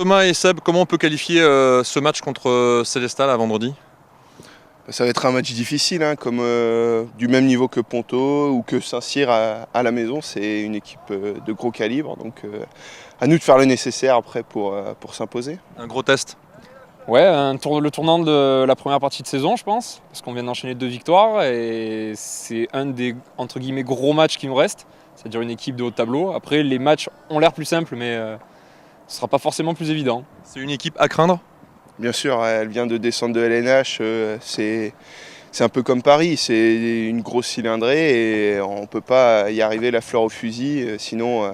Thomas et Seb, comment on peut qualifier ce match contre Célestat là, vendredi? Ça va être un match difficile, hein, comme du même niveau que Ponto ou que Saint-Cyr à la maison. C'est une équipe de gros calibre, donc à nous de faire le nécessaire après pour s'imposer. Un gros test. Ouais, le tournant de la première partie de saison, je pense, parce qu'on vient d'enchaîner 2 victoires et c'est un des entre guillemets gros matchs qui nous reste, c'est-à-dire une équipe de haut de tableau. Après, les matchs ont l'air plus simples, mais ce sera pas forcément plus évident. C'est une équipe à craindre? Bien sûr, elle vient de descendre de LNH, c'est un peu comme Paris, c'est une grosse cylindrée et on ne peut pas y arriver la fleur au fusil, sinon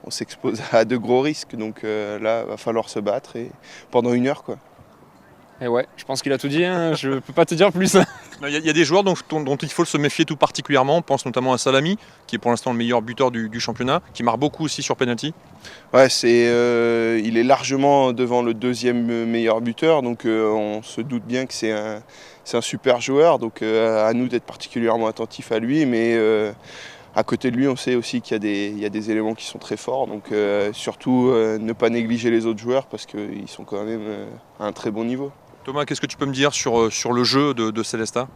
on s'expose à de gros risques. Donc là, il va falloir se battre pendant 1 heure, quoi. Et ouais, je pense qu'il a tout dit, hein, je peux pas te dire plus. Il y a des joueurs dont il faut se méfier tout particulièrement. On pense notamment à Salami, qui est pour l'instant le meilleur buteur du championnat, qui marque beaucoup aussi sur penalty. Ouais, il est largement devant le 2e meilleur buteur, donc on se doute bien que c'est un super joueur, donc à nous d'être particulièrement attentifs à lui, mais à côté de lui, on sait aussi qu'il y a des éléments qui sont très forts, donc surtout ne pas négliger les autres joueurs parce qu'ils sont quand même à un très bon niveau. Thomas, qu'est-ce que tu peux me dire sur le jeu de Célestat?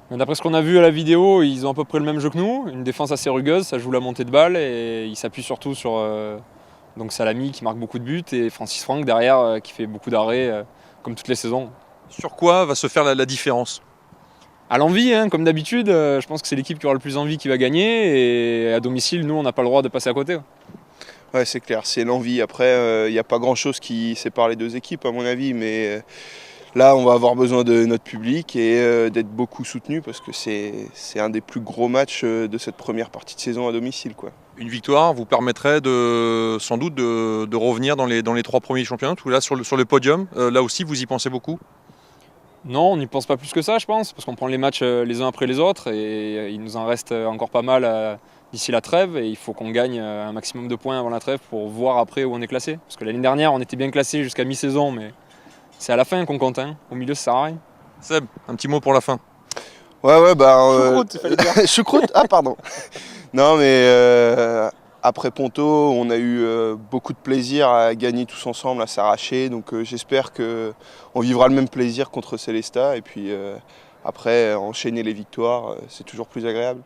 D'après ce qu'on a vu à la vidéo, ils ont à peu près le même jeu que nous, une défense assez rugueuse, ça joue la montée de balle et ils s'appuient surtout sur donc Salami qui marque beaucoup de buts et Francis Franck derrière qui fait beaucoup d'arrêts comme toutes les saisons. Sur quoi va se faire la différence? À l'envie, hein, comme d'habitude, je pense que c'est l'équipe qui aura le plus envie qui va gagner et à domicile, nous on n'a pas le droit de passer à côté. Ouais, c'est clair, c'est l'envie. Après, il n'y a pas grand-chose qui sépare les 2 équipes, à mon avis, mais là, on va avoir besoin de notre public et d'être beaucoup soutenu parce que c'est un des plus gros matchs de cette première partie de saison à domicile, quoi. Une victoire vous permettrait sans doute de revenir dans les 3 premiers championnats, ou là sur le podium. Là aussi, vous y pensez beaucoup? Non, on n'y pense pas plus que ça, je pense, parce qu'on prend les matchs les uns après les autres et il nous en reste encore pas mal d'ici la trêve et il faut qu'on gagne un maximum de points avant la trêve pour voir après où on est classé. Parce que l'année dernière, on était bien classé jusqu'à mi-saison, mais c'est à la fin qu'on compte, hein. Au milieu, ça sert à rien. Seb, un petit mot pour la fin. Ouais, Choucroute, il fallait dire. Choucroute. Ah, pardon. Non, mais après Ponto, on a eu beaucoup de plaisir à gagner tous ensemble, à s'arracher. Donc j'espère qu'on vivra le même plaisir contre Célestat. Et puis après, enchaîner les victoires, c'est toujours plus agréable.